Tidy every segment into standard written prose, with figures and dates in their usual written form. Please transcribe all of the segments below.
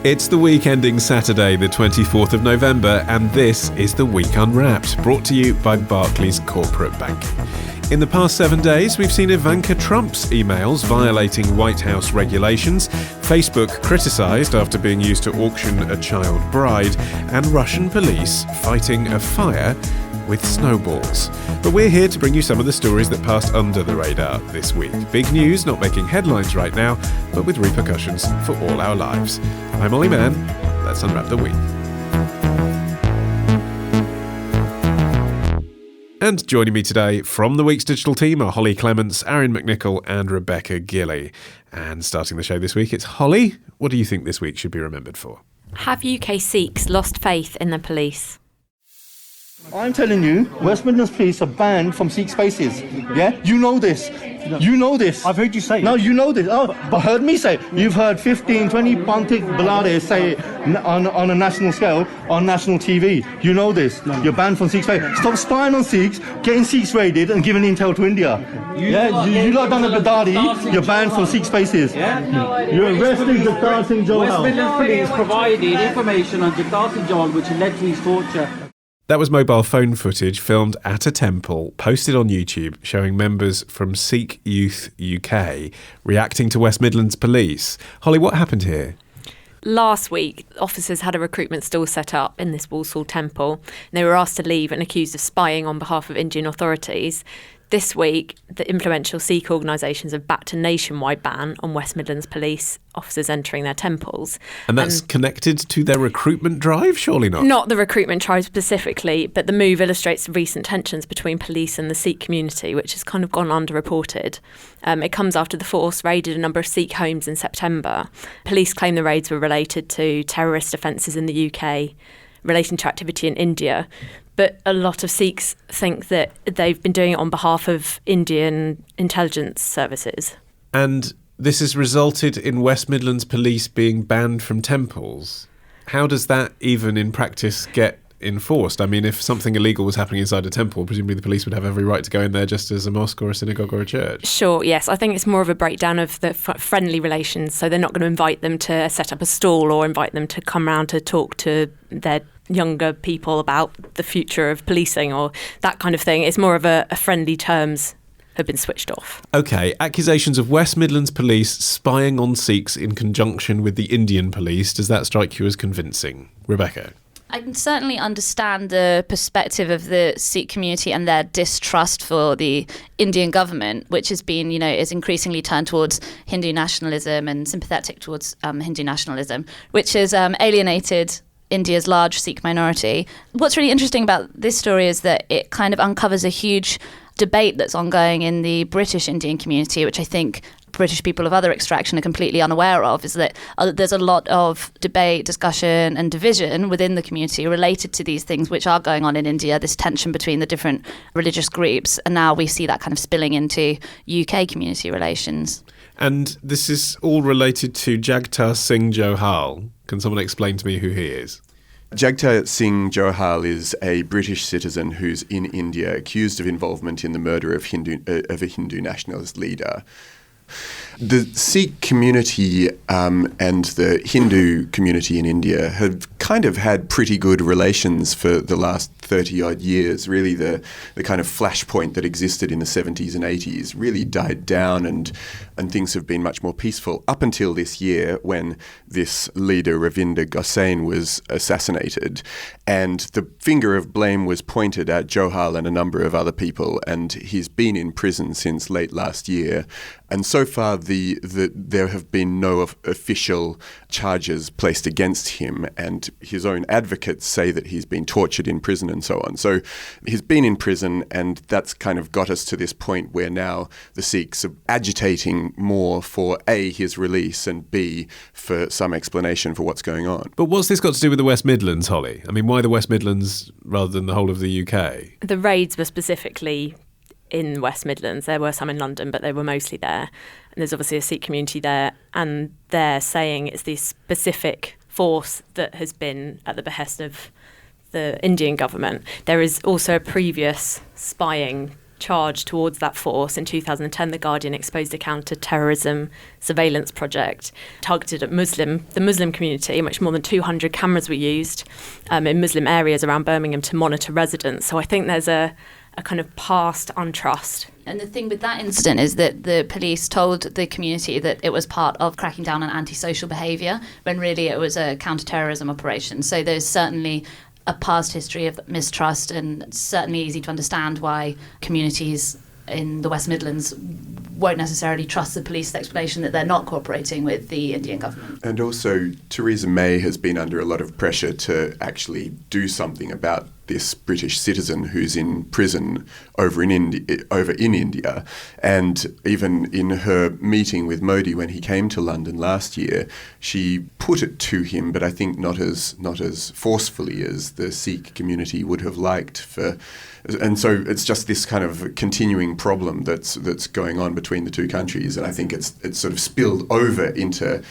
It's the week ending Saturday, the 24th of November, and this is The Week Unwrapped, brought to you by Barclays Corporate Banking. In the past 7 days, we've seen Ivanka Trump's emails violating White House regulations, Facebook criticised after being used to auction a child bride, and Russian police fighting a fire with snowballs. But we're here to bring you some of the stories that passed under the radar this week. Big news not making headlines right now, but with repercussions for all our lives. I'm Hollie Mann. Let's unwrap the week. And joining me today from the week's digital team are Hollie Clemence, Arion McNichol and Rebecca Gillie. And starting the show this week, it's Hollie. What do you think this week should be remembered for? Have UK Sikhs lost faith in the police? I'm telling you, West Midlands police are banned from Sikh spaces. Yeah? You know this. You know this. I've heard you say it. No, you know this. Oh, but heard me say it. You've heard 15, 20 Bantik Balades say it on a national scale, on national TV. You know this. No. You're banned from Sikh spaces. Stop spying on Sikhs, getting Sikhs raided and giving intel to India. You lot done a Badadi, you're banned from Sikh spaces. Yeah? You're arresting Jagtar Singh Johal. West Midlands police provided information on Jagtar Singh Johal which led to his torture. That was mobile phone footage filmed at a temple, posted on YouTube, showing members from Sikh Youth UK reacting to West Midlands police. Hollie, what happened here? Last week, officers had a recruitment stall set up in this Walsall temple. They were asked to leave and accused of spying on behalf of Indian authorities. This week, the influential Sikh organisations have backed a nationwide ban on West Midlands police officers entering their temples. And that's connected to their recruitment drive? Surely not. Not the recruitment drive specifically, but the move illustrates the recent tensions between police and the Sikh community, which has kind of gone underreported. It comes after the force raided a number of Sikh homes in September. Police claim the raids were related to terrorist offences in the UK, relating to activity in India. But a lot of Sikhs think that they've been doing it on behalf of Indian intelligence services. And this has resulted in West Midlands police being banned from temples. How does that even in practice get enforced? I mean, if something illegal was happening inside a temple, presumably the police would have every right to go in there just as a mosque or a synagogue or a church. Sure, yes. I think it's more of a breakdown of the friendly relations. So they're not going to invite them to set up a stall or invite them to come round to talk to their younger people about the future of policing or that kind of thing. It's more of a friendly terms have been switched off. OK, accusations of West Midlands police spying on Sikhs in conjunction with the Indian police. Does that strike you as convincing? Rebecca? I can certainly understand the perspective of the Sikh community and their distrust for the Indian government, which has been, is increasingly turned towards Hindu nationalism and sympathetic towards Hindu nationalism, which has alienated India's large Sikh minority. What's really interesting about this story is that it kind of uncovers a huge debate that's ongoing in the British Indian community, which I think British people of other extraction are completely unaware of, is that there's a lot of debate, discussion and division within the community related to these things which are going on in India, this tension between the different religious groups. And now we see that kind of spilling into UK community relations. And this is all related to Jagtar Singh Johal. Can someone explain to me who he is? Jagtar Singh Johal is a British citizen who's in India accused of involvement in the murder of a Hindu nationalist leader. The Sikh community and the Hindu community in India have kind of had pretty good relations for the last 30-odd years. Really, the kind of flashpoint that existed in the 70s and 80s really died down and things have been much more peaceful up until this year when this leader, Ravinder Gossain, was assassinated. And the finger of blame was pointed at Johal and a number of other people, and he's been in prison since late last year. And so far, there have been no official charges placed against him, and his own advocates say that he's been tortured in prison and so on. So he's been in prison, and that's kind of got us to this point where now the Sikhs are agitating more for A, his release, and B, for some explanation for what's going on. But what's this got to do with the West Midlands, Hollie? I mean, why the West Midlands rather than the whole of the UK? The raids were specifically in West Midlands. There were some in London, but they were mostly there. And there's obviously a Sikh community there, and they're saying it's the specific force that has been at the behest of the Indian government. There is also a previous spying charge towards that force. In 2010, The Guardian exposed a counter-terrorism surveillance project targeted at the Muslim community, in which more than 200 cameras were used in Muslim areas around Birmingham to monitor residents. So I think there's a kind of past untrust. And the thing with that incident is that the police told the community that it was part of cracking down on antisocial behaviour, when really it was a counter-terrorism operation. So there's certainly a past history of mistrust, and it's certainly easy to understand why communities in the West Midlands won't necessarily trust the police explanation that they're not cooperating with the Indian government. And also, Theresa May has been under a lot of pressure to actually do something about this British citizen who's in prison over in India. And even in her meeting with Modi when he came to London last year, she put it to him, but I think not as forcefully as the Sikh community would have liked. And so it's just this kind of continuing problem that's going on between the two countries, and I think it's sort of spilled over into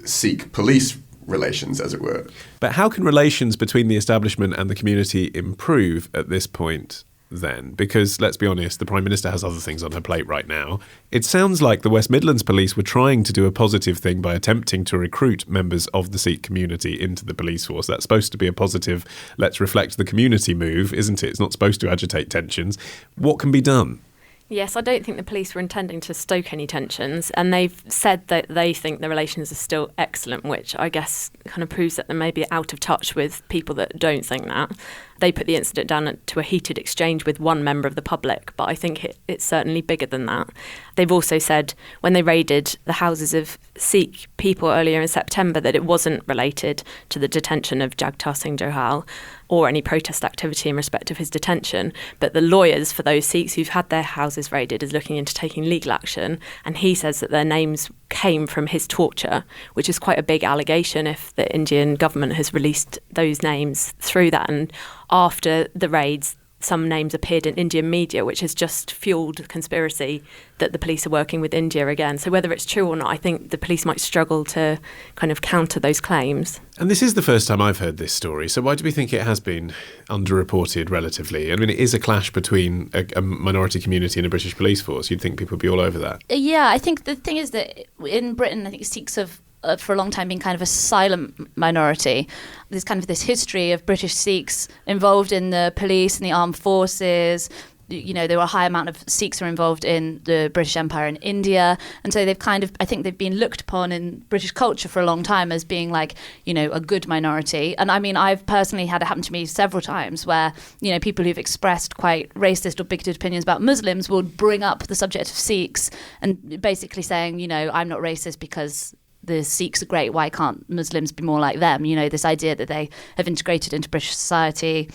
Sikh police relations, as it were. But how can relations between the establishment and the community improve at this point then? Because, let's be honest, the Prime Minister has other things on her plate right now. It sounds like the West Midlands Police were trying to do a positive thing by attempting to recruit members of the Sikh community into the police force. That's supposed to be a positive, let's reflect the community move, isn't it? It's not supposed to agitate tensions. What can be done? Yes, I don't think the police were intending to stoke any tensions, and they've said that they think the relations are still excellent, which I guess kind of proves that they may be out of touch with people that don't think that. They put the incident down to a heated exchange with one member of the public, but I think it's certainly bigger than that. They've also said when they raided the houses of Sikh people earlier in September that it wasn't related to the detention of Jagtar Singh Johal or any protest activity in respect of his detention, but the lawyers for those Sikhs who've had their houses raided is looking into taking legal action, and he says that their names came from his torture, which is quite a big allegation if the Indian government has released those names through that. And after the raids, some names appeared in Indian media, which has just fueled the conspiracy that the police are working with India again. So whether it's true or not, I think the police might struggle to kind of counter those claims. And this is the first time I've heard this story, so why do we think it has been underreported relatively? I mean, it is a clash between a minority community and a British police force. You'd think people would be all over that. Yeah, I think the thing is that in Britain, I think Sikhs have for a long time been kind of a silent minority. There's kind of this history of British Sikhs involved in the police and the armed forces. You know, there were a high amount of Sikhs who were involved in the British Empire in India. And so they've kind of, I think they've been looked upon in British culture for a long time as being like, you know, a good minority. And I mean, I've personally had it happen to me several times where, you know, people who've expressed quite racist or bigoted opinions about Muslims will bring up the subject of Sikhs and basically saying, you know, I'm not racist because the Sikhs are great, why can't Muslims be more like them? You know, this idea that they have integrated into British society,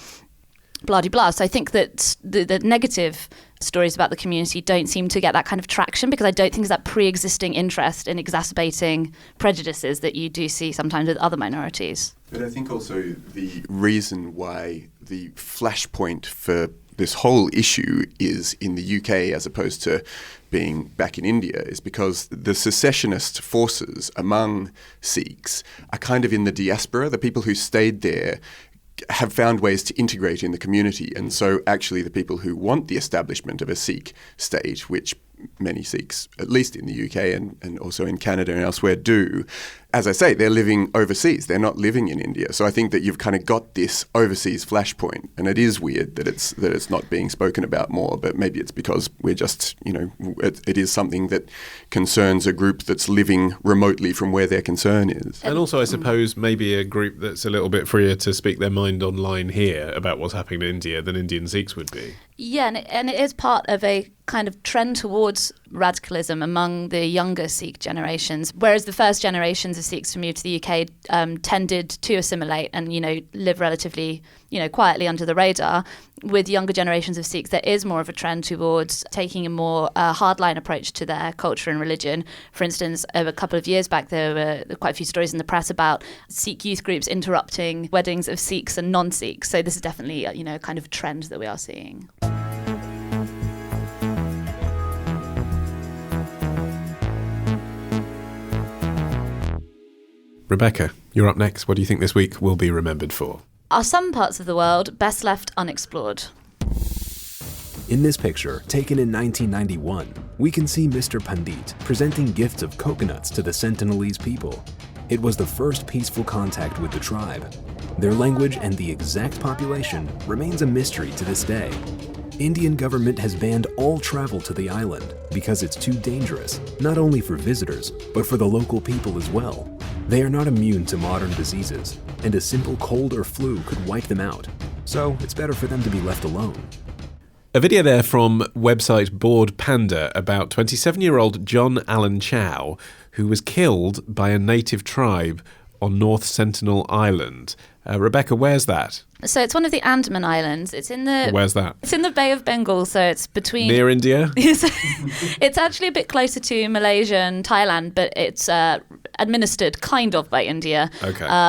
blah, blah, blah. So I think that the negative stories about the community don't seem to get that kind of traction because I don't think there's that pre-existing interest in exacerbating prejudices that you do see sometimes with other minorities. But I think also the reason why the flashpoint for this whole issue is in the UK as opposed to being back in India is because the secessionist forces among Sikhs are kind of in the diaspora. The people who stayed there have found ways to integrate in the community. And so actually the people who want the establishment of a Sikh state, which many Sikhs, at least in the UK and also in Canada and elsewhere, do, as I say, they're living overseas. They're not living in India. So I think that you've kind of got this overseas flashpoint, and it is weird that it's not being spoken about more. But maybe it's because we're just, you know, it is something that concerns a group that's living remotely from where their concern is. And also, I suppose, maybe a group that's a little bit freer to speak their mind online here about what's happening in India than Indian Sikhs would be. Yeah, and it is part of a kind of trend towards radicalism among the younger Sikh generations, whereas the first generations of Sikhs who moved to the UK tended to assimilate and, you know, live relatively, you know, quietly under the radar. With younger generations of Sikhs, there is more of a trend towards taking a more hardline approach to their culture and religion. For instance, a couple of years back, there were quite a few stories in the press about Sikh youth groups interrupting weddings of Sikhs and non-Sikhs. So this is definitely, you know, a kind of trend that we are seeing. Rebecca, you're up next. What do you think this week will be remembered for? Are some parts of the world best left unexplored? In this picture, taken in 1991, we can see Mr. Pandit presenting gifts of coconuts to the Sentinelese people. It was the first peaceful contact with the tribe. Their language and the exact population remains a mystery to this day. Indian government has banned all travel to the island because it's too dangerous, not only for visitors, but for the local people as well. They are not immune to modern diseases, and a simple cold or flu could wipe them out. So it's better for them to be left alone. A video there from website Bored Panda about 27-year-old John Allen Chow, who was killed by a native tribe on North Sentinel Island. Rebecca, where's that? So it's one of the Andaman Islands. It's in the... Where's that? It's in the Bay of Bengal, so it's between... Near India? It's actually a bit closer to Malaysia and Thailand, but it's administered kind of by India,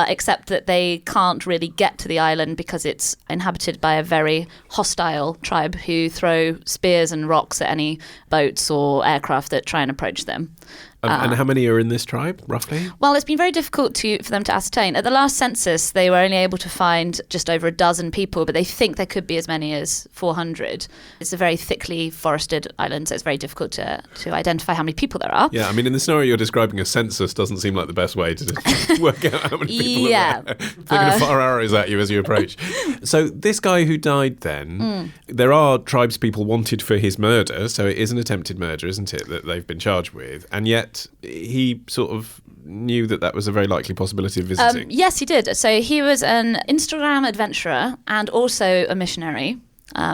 except that they can't really get to the island because it's inhabited by a very hostile tribe who throw spears and rocks at any boats or aircraft that try and approach them. And how many are in this tribe, roughly? Well, it's been very difficult for them to ascertain. At the last census, they were only able to find just over a dozen people, but they think there could be as many as 400. It's a very thickly forested island, so it's very difficult to identify how many people there are. Yeah, I mean, in the scenario you're describing, a census doesn't seem like the best way to work out how many people are there. They're going to fire arrows at you as you approach. So this guy who died then, there are tribespeople wanted for his murder, so it is an attempted murder, isn't it, that they've been charged with, and yet he sort of knew that was a very likely possibility of visiting. Yes, he did. So he was an Instagram adventurer and also a missionary,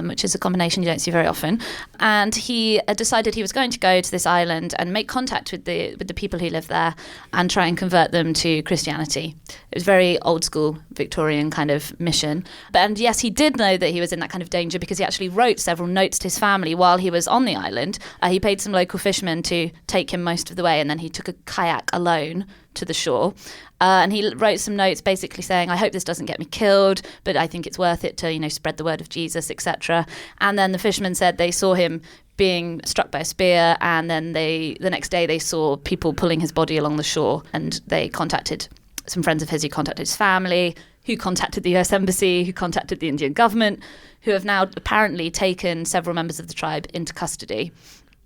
which is a combination you don't see very often. And he decided he was going to go to this island and make contact with the people who live there and try and convert them to Christianity. It was very old school Victorian kind of mission. And yes, he did know that he was in that kind of danger because he actually wrote several notes to his family while he was on the island. He paid some local fishermen to take him most of the way, and then he took a kayak alone to the shore. And he wrote some notes basically saying, I hope this doesn't get me killed, but I think it's worth it to, spread the word of Jesus, etc. And then the fishermen said they saw him being struck by a spear, and then the next day they saw people pulling his body along the shore, and they contacted some friends of his who contacted his family, who contacted the US Embassy, who contacted the Indian government, who have now apparently taken several members of the tribe into custody.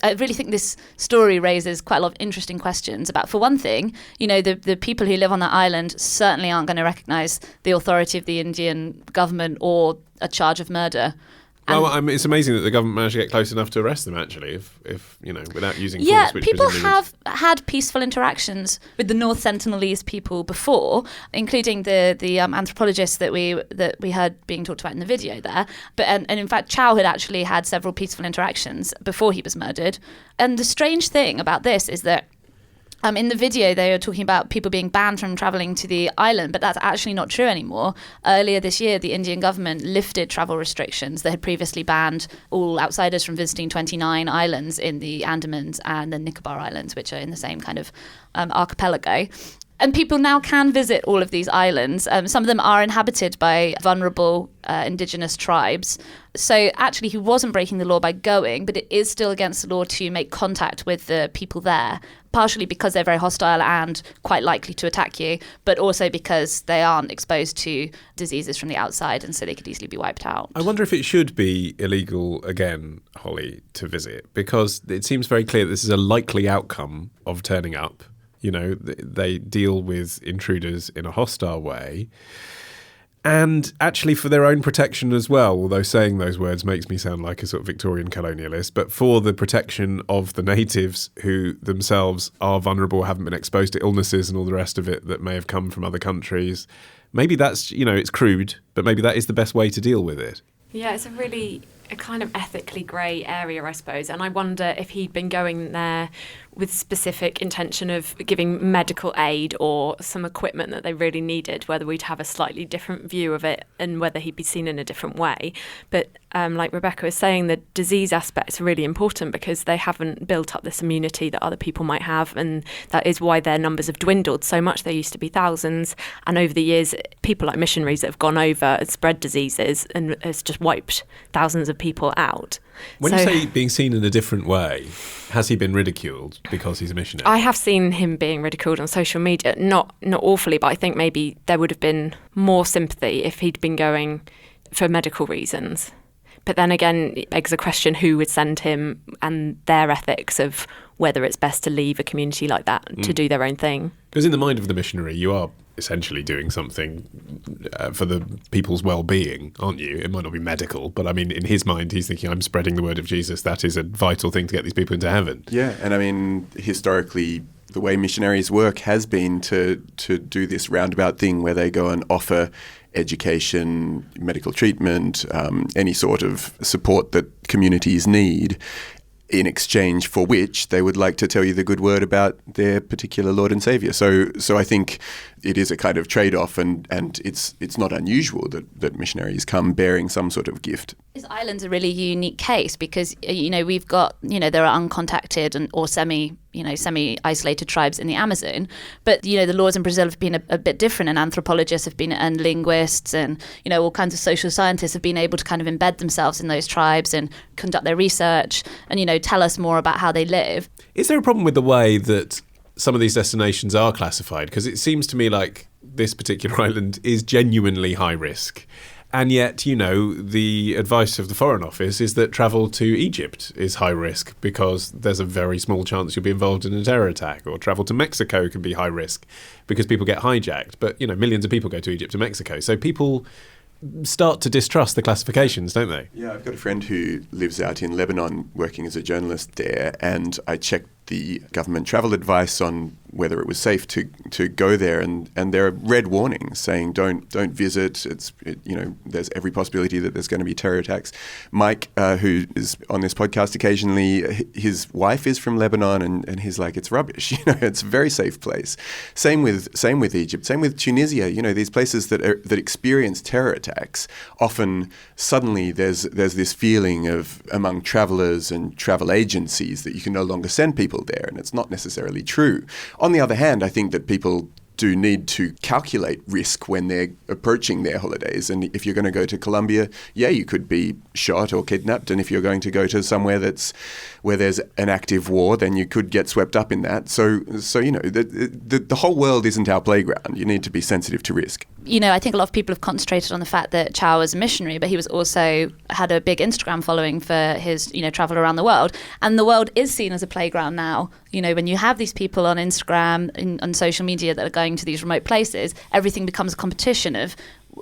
I really think this story raises quite a lot of interesting questions about, for one thing, the people who live on that island certainly aren't going to recognise the authority of the Indian government or a charge of murder. Well, it's amazing that the government managed to get close enough to arrest them, actually, if without using force. Yeah, which people have had peaceful interactions with the North Sentinelese people before, including the anthropologist that we heard being talked about in the video there. And in fact, Chow had actually had several peaceful interactions before he was murdered. And the strange thing about this is that in the video, they were talking about people being banned from travelling to the island, but that's actually not true anymore. Earlier this year, the Indian government lifted travel restrictions that had previously banned all outsiders from visiting 29 islands in the Andamans and the Nicobar Islands, which are in the same kind of archipelago. And people now can visit all of these islands. Some of them are inhabited by vulnerable indigenous tribes. So actually, he wasn't breaking the law by going, but it is still against the law to make contact with the people there, partially because they're very hostile and quite likely to attack you, but also because they aren't exposed to diseases from the outside, and so they could easily be wiped out. I wonder if it should be illegal again, Hollie, to visit, because it seems very clear that this is a likely outcome of turning up. They deal with intruders in a hostile way. And actually for their own protection as well, although saying those words makes me sound like a sort of Victorian colonialist, but for the protection of the natives who themselves are vulnerable, haven't been exposed to illnesses and all the rest of it that may have come from other countries. Maybe that's, it's crude, but maybe that is the best way to deal with it. Yeah, it's a kind of ethically grey area, I suppose. And I wonder if he'd been going there with specific intention of giving medical aid or some equipment that they really needed, whether we'd have a slightly different view of it and whether he'd be seen in a different way. But like Rebecca was saying, the disease aspect's really important because they haven't built up this immunity that other people might have, and that is why their numbers have dwindled so much. There used to be thousands, and over the years, people like missionaries that have gone over and spread diseases and has just wiped thousands of people out. When you say being seen in a different way, has he been ridiculed because he's a missionary? I have seen him being ridiculed on social media, not awfully, but I think maybe there would have been more sympathy if he'd been going for medical reasons. But then again, it begs the question who would send him and their ethics of whether it's best to leave a community like that to do their own thing. Because in the mind of the missionary, you are essentially doing something for the people's well-being, aren't you? It might not be medical, but I mean, in his mind, he's thinking, I'm spreading the word of Jesus. That is a vital thing to get these people into heaven. Yeah, and I mean, historically, the way missionaries work has been to do this roundabout thing where they go and offer education, medical treatment, any sort of support that communities need, in exchange for which they would like to tell you the good word about their particular Lord and Saviour. So I think it is a kind of trade-off, and it's not unusual that missionaries come bearing some sort of gift. This island's a really unique case because, we've got, there are uncontacted or semi-isolated tribes in the Amazon, but, the laws in Brazil have been a bit different, and anthropologists have been, and linguists and, all kinds of social scientists have been able to kind of embed themselves in those tribes and conduct their research and, tell us more about how they live. Is there a problem with the way that some of these destinations are classified? Because it seems to me like this particular island is genuinely high risk. And yet, the advice of the Foreign Office is that travel to Egypt is high risk because there's a very small chance you'll be involved in a terror attack, or travel to Mexico can be high risk because people get hijacked. But, millions of people go to Egypt and Mexico. So people start to distrust the classifications, don't they? Yeah, I've got a friend who lives out in Lebanon working as a journalist there, and I checked the government travel advice on whether it was safe to go there, and there are red warnings saying don't visit. There's every possibility that there's going to be terror attacks. Mike, who is on this podcast occasionally, his wife is from Lebanon, and he's like, it's rubbish. It's a very safe place. Same with Egypt. Same with Tunisia. These places that experience terror attacks. Often, suddenly, there's this feeling of among travellers and travel agencies that you can no longer send people there, and it's not necessarily true. On the other hand, I think that people do need to calculate risk when they're approaching their holidays. And if you're going to go to Colombia, you could be shot or kidnapped. And if you're going to go to somewhere where there's an active war, then you could get swept up in that. So the whole world isn't our playground. You need to be sensitive to risk. I think a lot of people have concentrated on the fact that Chow was a missionary, but he was also had a big Instagram following for his, travel around the world. And the world is seen as a playground now. When you have these people on Instagram and on social media that are going to these remote places, everything becomes a competition of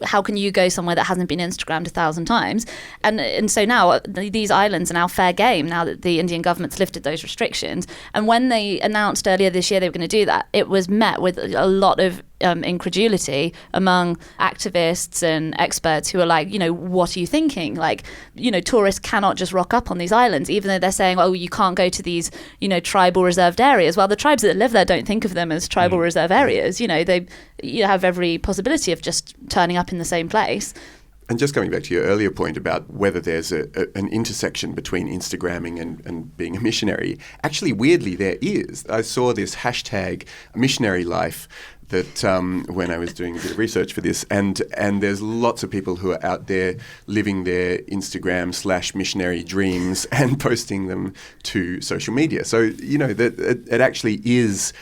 how can you go somewhere that hasn't been Instagrammed 1,000 times? And so now these islands are now fair game now that the Indian government's lifted those restrictions. And when they announced earlier this year they were going to do that, it was met with a lot of incredulity among activists and experts who are like, what are you thinking? Like, tourists cannot just rock up on these islands, even though they're saying, oh, you can't go to these, tribal reserved areas. Well, the tribes that live there don't think of them as tribal reserve areas. They have every possibility of just turning up in the same place. And just coming back to your earlier point about whether there's an intersection between Instagramming and being a missionary, actually, weirdly, there is. I saw this hashtag missionary life that when I was doing a bit of research for this, and there's lots of people who are out there living their Instagram/missionary dreams and posting them to social media. So, that it actually is.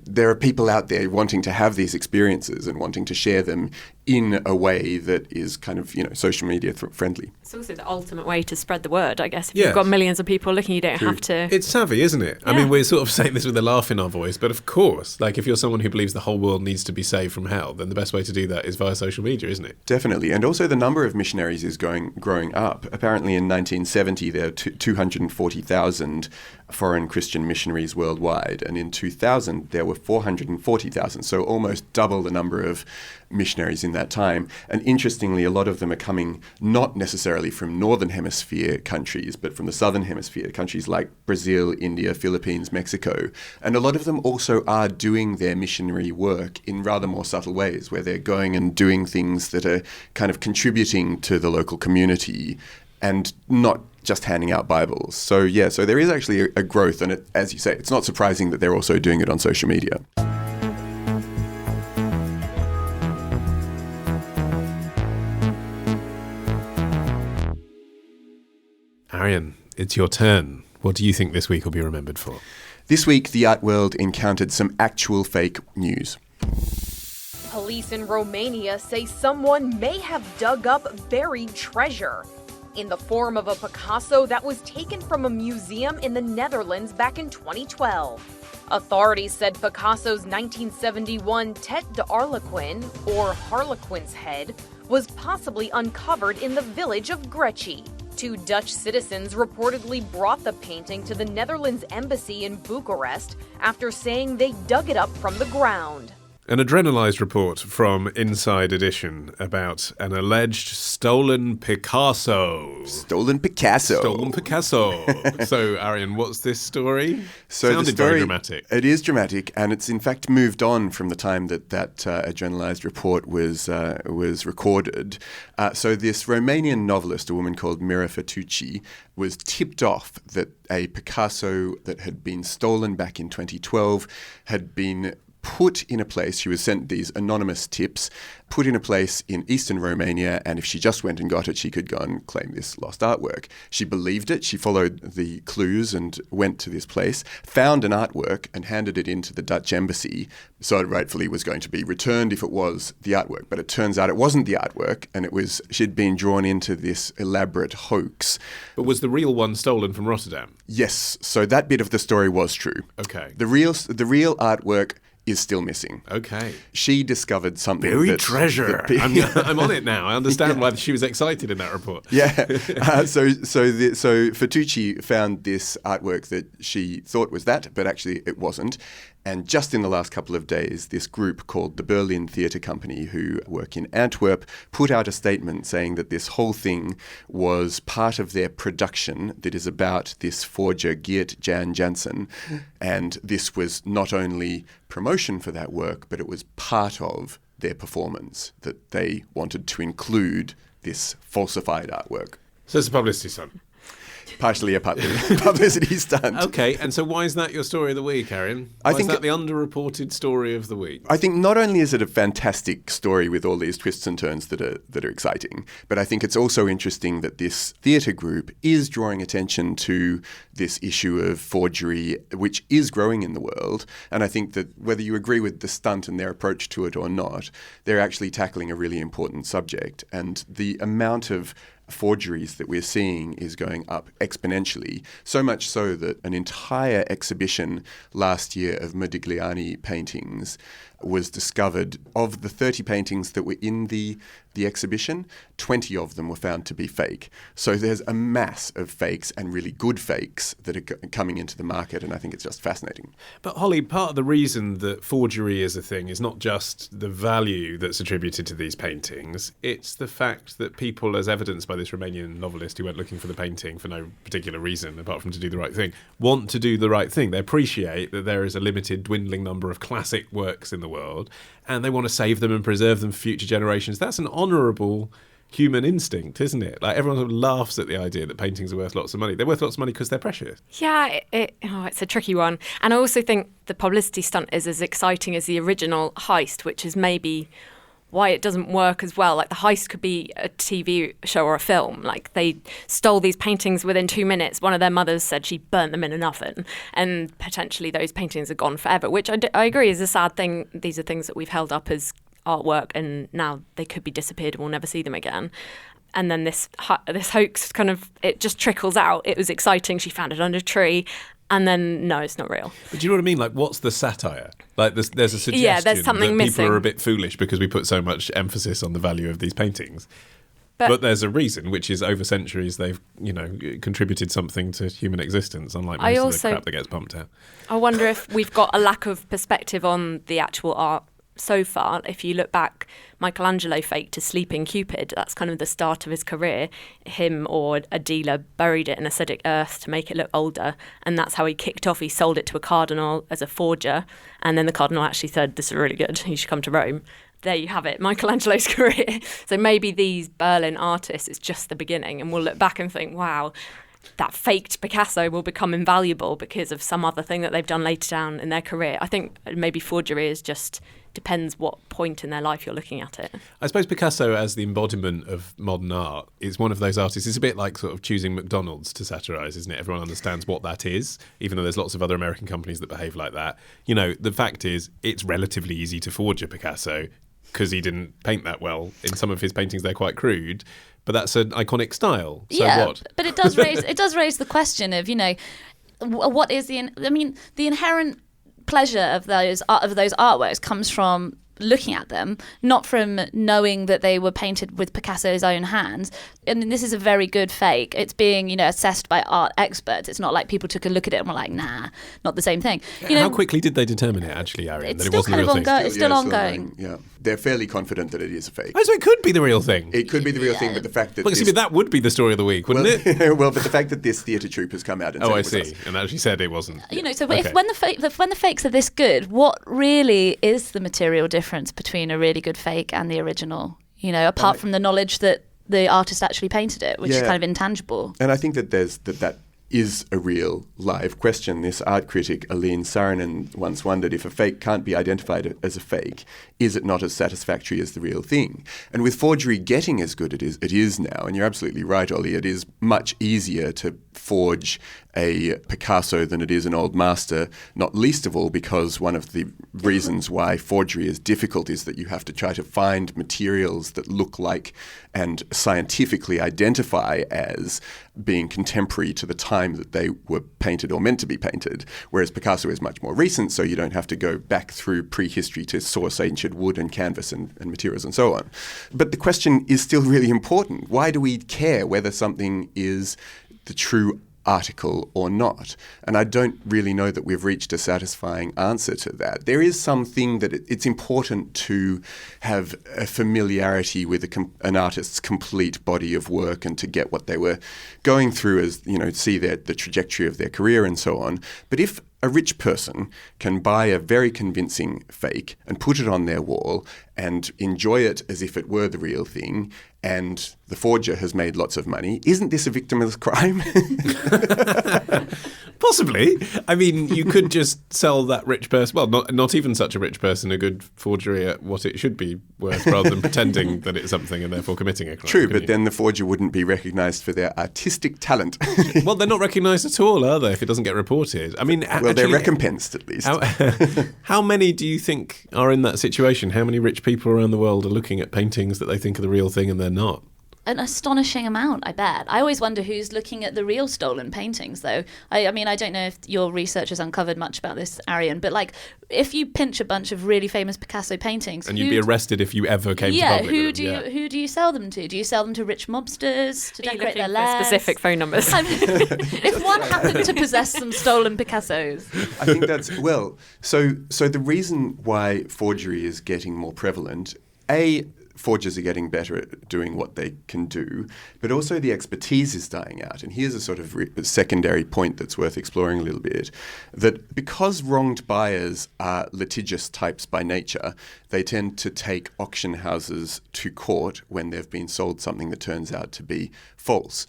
There are people out there wanting to have these experiences and wanting to share them in a way that is kind of, social media friendly. It's also the ultimate way to spread the word, I guess. If you've got millions of people looking, you don't have to... It's savvy, isn't it? Yeah. I mean, we're sort of saying this with a laugh in our voice, but of course, like if you're someone who believes the whole world needs to be saved from hell, then the best way to do that is via social media, isn't it? Definitely. And also the number of missionaries is growing up. Apparently in 1970, there were 240,000 foreign Christian missionaries worldwide. And in 2000, there were 440,000. So almost double the number of missionaries in that time. And interestingly, a lot of them are coming not necessarily from Northern Hemisphere countries, but from the Southern Hemisphere, countries like Brazil, India, Philippines, Mexico. And a lot of them also are doing their missionary work in rather more subtle ways, where they're going and doing things that are kind of contributing to the local community and not just handing out Bibles. So there is actually a growth. And as you say, it's not surprising that they're also doing it on social media. Arion, it's your turn. What do you think this week will be remembered for? This week, the art world encountered some actual fake news. Police in Romania say someone may have dug up buried treasure. in the form of a Picasso that was taken from a museum in the Netherlands back in 2012. Authorities said Picasso's 1971 Tête d'Harlequin, or Harlequin's head, was possibly uncovered in the village of Grecci. 2 Dutch citizens reportedly brought the painting to the Netherlands embassy in Bucharest after saying they dug it up from the ground. An adrenalised report from Inside Edition about an alleged stolen Picasso. Stolen Picasso. Stolen Picasso. So, Arion, what's this story? So Sounded the story, very dramatic. It is dramatic, and it's in fact moved on from the time that adrenalised report was recorded. So this Romanian novelist, a woman called Mira Fatucci, was tipped off that a Picasso that had been stolen back in 2012 had been put in a place. She was sent these anonymous tips, put in a place in eastern Romania, and if she just went and got it, she could go and claim this lost artwork. She believed it. She followed the clues and went to this place, found an artwork and handed it into the Dutch embassy, so it rightfully was going to be returned if it was the artwork. But it turns out it wasn't the artwork, and she'd been drawn into this elaborate hoax. But was the real one stolen from Rotterdam? Yes, so that bit of the story was true. Okay. The real artwork is still missing. Okay. She discovered something. Buried treasure. I'm on it now. I understand why she was excited in that report. Yeah. So Fatucci found this artwork that she thought was that, but actually it wasn't. And just in the last couple of days, this group called the Berlin Theatre Company, who work in Antwerp, put out a statement saying that this whole thing was part of their production that is about this forger Geert Jan Jansen. And this was not only promotion for that work, but it was part of their performance, that they wanted to include this falsified artwork. So it's a publicity stunt. Partially a publicity stunt. Okay, and so why is that your story of the week, Arion? Why is that the underreported story of the week? I think not only is it a fantastic story with all these twists and turns that are exciting, but I think it's also interesting that this theatre group is drawing attention to this issue of forgery, which is growing in the world. And I think that whether you agree with the stunt and their approach to it or not, they're actually tackling a really important subject. And the amount of forgeries that we're seeing is going up exponentially, so much so that an entire exhibition last year of Modigliani paintings was discovered. Of the 30 paintings that were in the exhibition, 20 of them were found to be fake. So there's a mass of fakes and really good fakes that are coming into the market, and I think it's just fascinating. But Hollie, part of the reason that forgery is a thing is not just the value that's attributed to these paintings, it's the fact that people, as evidenced by this Romanian novelist who went looking for the painting for no particular reason apart from to do the right thing, want to do the right thing. They appreciate that there is a limited, dwindling number of classic works in the world, and they want to save them and preserve them for future generations. That's an honourable human instinct, isn't it? Like, everyone sort of laughs at the idea that paintings are worth lots of money. They're worth lots of money because they're precious. Yeah, it's a tricky one. And I also think the publicity stunt is as exciting as the original heist, which is maybe why it doesn't work as well. Like, the heist could be a TV show or a film. Like, they stole these paintings within 2 minutes. One of their mothers said she burnt them in an oven, and potentially those paintings are gone forever, which I agree is a sad thing. These are things that we've held up as artwork, and now they could be disappeared and we'll never see them again. And then this hoax kind of, it just trickles out. It was exciting. She found it under a tree. And then, no, it's not real. But do you know what I mean? Like, what's the satire? Like, there's a suggestion there's something that missing. people are a bit foolish because we put so much emphasis on the value of these paintings. But there's a reason, which is over centuries they've, contributed something to human existence, unlike most of the crap that gets pumped out. I wonder if we've got a lack of perspective on the actual art so far. If you look back, Michelangelo faked a sleeping Cupid. That's kind of the start of his career. Him or a dealer buried it in acidic earth to make it look older, and that's how he kicked off. He sold it to a cardinal as a forger, and then the cardinal actually said, "This is really good, you should come to Rome." There you have it, Michelangelo's career. So maybe these Berlin artists, it's just the beginning, and we'll look back and think, wow, that faked Picasso will become invaluable because of some other thing that they've done later down in their career. I think maybe forgery is just depends what point in their life you're looking at it. I suppose Picasso, as the embodiment of modern art, is one of those artists. It's a bit like sort of choosing McDonald's to satirise, isn't it? Everyone understands what that is, even though there's lots of other American companies that behave like that. The fact is, it's relatively easy to forge a Picasso. because he didn't paint that well. In some of his paintings, they're quite crude, but that's an iconic style. So what? But it does raise the question of, what is the inherent pleasure of those artworks comes from looking at them, not from knowing that they were painted with Picasso's own hands. And this is a very good fake. It's being, assessed by art experts. It's not like people took a look at it and were like, nah, not the same thing. How quickly did they determine it, actually, Arion, that it wasn't the real thing? It's still ongoing. Yeah, they're fairly confident that it is a fake. Oh, so it could be the real thing. It could be the real thing, but the fact that... Well, that would be the story of the week, wouldn't it? Well, but the fact that this theatre troupe has come out and said I it was see, us. and actually said it wasn't. So if when the fakes are this good, what really is the material difference between a really good fake and the original? Apart from the knowledge that the artist actually painted it, which is kind of intangible. And I think that that is a real live question. This art critic, Aline Saarinen, once wondered, if a fake can't be identified as a fake, is it not as satisfactory as the real thing? And with forgery getting as good as it is now, and you're absolutely right, Ollie, it is much easier to forge a Picasso than it is an old master, not least of all because one of the reasons why forgery is difficult is that you have to try to find materials that look like and scientifically identify as being contemporary to the time that they were painted or meant to be painted, whereas Picasso is much more recent, so you don't have to go back through prehistory to source ancient wood and canvas and materials and so on. But the question is still really important. Why do we care whether something is the true article or not? And I don't really know that we've reached a satisfying answer to that. There is something that it's important to have a familiarity with an artist's complete body of work and to get what they were going through as, see the trajectory of their career and so on. But if a rich person can buy a very convincing fake and put it on their wall and enjoy it as if it were the real thing, and the forger has made lots of money, isn't this a victimless crime? Possibly. I mean, you could just sell that rich person, well, not even such a rich person, a good forgery at what it should be worth, rather than pretending that it's something and therefore committing a crime. True, but then the forger wouldn't be recognised for their artistic talent. Well, they're not recognised at all, are they, if it doesn't get reported? I mean, well, they're recompensed at least. How many do you think are in that situation? How many rich people around the world are looking at paintings that they think are the real thing and they're not? An astonishing amount, I bet. I always wonder who's looking at the real stolen paintings, though. I mean, I don't know if your research has uncovered much about this, Arion, but if you pinch a bunch of really famous Picasso paintings, and you'd be arrested if you ever came to public who with them. Who do you sell them to? Do you sell them to rich mobsters to decorate their lairs? Specific phone numbers. If one happened to possess some stolen Picassos, I think that's So the reason why forgery is getting more prevalent, forgers are getting better at doing what they can do, but also the expertise is dying out. And here's a sort of secondary point that's worth exploring a little bit, that because wronged buyers are litigious types by nature, they tend to take auction houses to court when they've been sold something that turns out to be false.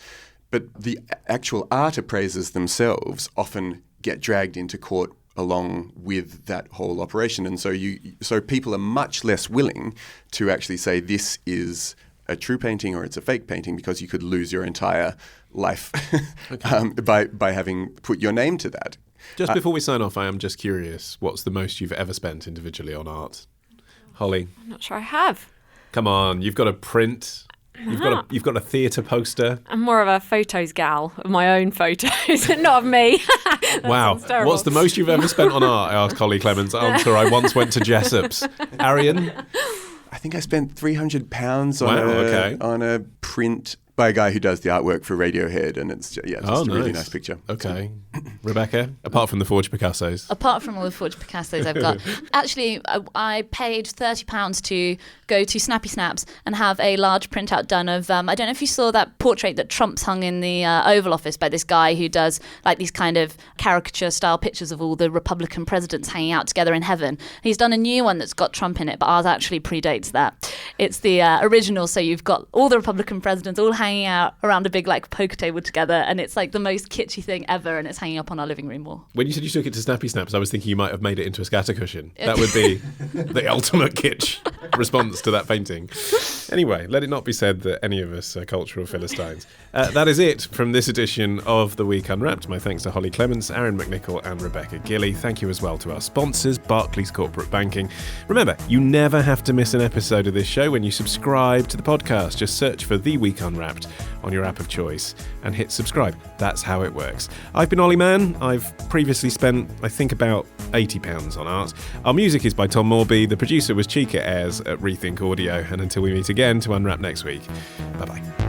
But the actual art appraisers themselves often get dragged into court along with that whole operation. And so people are much less willing to actually say this is a true painting or it's a fake painting, because you could lose your entire life by having put your name to that. Just before we sign off, I am just curious, what's the most you've ever spent individually on art? Hollie? I'm not sure I have. Come on, you've got a print. You've got a theatre poster. I'm more of a photos gal, of my own photos, not of me. Wow. What's the most you've ever spent on art? I asked Hollie Clemence. Answer, I once went to Jessop's. Arion? I think I spent £300 on a print by a guy who does the artwork for Radiohead, and it's just a really nice picture. Okay. Rebecca, apart from the forged Picassos? Apart from all the forged Picassos I've got. Actually, I paid £30 to go to Snappy Snaps and have a large printout done of, I don't know if you saw that portrait that Trump's hung in the Oval Office by this guy who does these kind of caricature-style pictures of all the Republican presidents hanging out together in heaven. He's done a new one that's got Trump in it, but ours actually predates that. It's the original, so you've got all the Republican presidents all hanging out around a big poker table together, and it's the most kitschy thing ever, and it's hanging up on our living room wall. When you said you took it to Snappy Snaps, I was thinking you might have made it into a scatter cushion. That would be the ultimate kitsch response to that painting. Anyway, let it not be said that any of us are cultural Philistines. That is it from this edition of The Week Unwrapped. My thanks to Hollie Clemence, Arion McNichol and Rebecca Gillie. Thank you as well to our sponsors, Barclays Corporate Banking. Remember, you never have to miss an episode of this show when you subscribe to the podcast. Just search for The Week Unwrapped on your app of choice and hit subscribe. That's how it works. I've been Ollie Mann. I've previously spent, I think, about £80 on art. Our music is by Tom Morby. The producer was Chika Ayres at Rethink Audio. And until we meet again to unwrap next week, bye-bye.